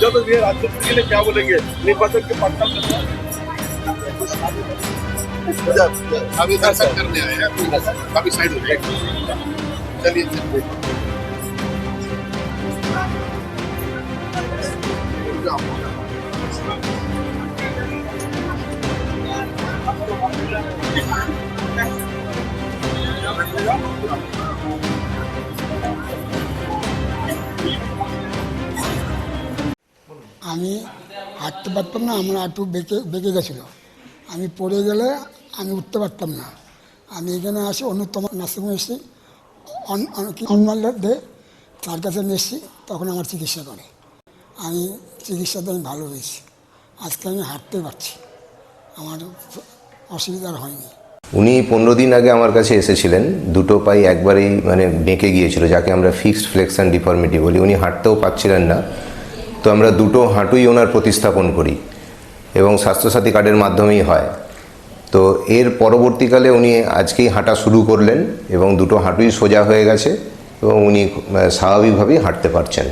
जब ये राजनीति के लिए क्या बोलेंगे निर्वाचन के पड़ताल अभी दर्शन करने आए हैं, अभी साइड हो जाएगी। चलिए चलिए আমি হাঁটতে পারতাম না, আমার হাঁটু বেঁকে গেছিলো। আমি পড়ে গেলে আমি উঠতে পারতাম না। আমি এখানে আসি অন্যতম নার্সিংহোমে এসেছি, দে তার কাছে আমি এসেছি, তখন আমার চিকিৎসা করে। আমি চিকিৎসাতে আমি ভালো হয়েছি, আজকে আমি হাঁটতে পারছি, আমার অসুবিধা আর হয়নি। উনি 15 দিন আগে আমার কাছে এসেছিলেন, দুটো পাই একবারেই মানে বেঁকে গিয়েছিল, যাকে আমরা ফিক্সড ফ্লেক্সন ডিফর্মিটি বলি। উনি হাঁটতেও পারছিলেন না, তো আমরা দুটো হাঁটুই ওনার প্রতিস্থাপন করি এবং স্বাস্থ্যসাথী কার্ডের মাধ্যমেই হয়। তো এর পরবর্তীকালে উনি আজকেই হাঁটা শুরু করলেন এবং দুটো হাঁটুই সোজা হয়ে গেছে এবং উনি স্বাভাবিকভাবেই হাঁটতে পারছেন।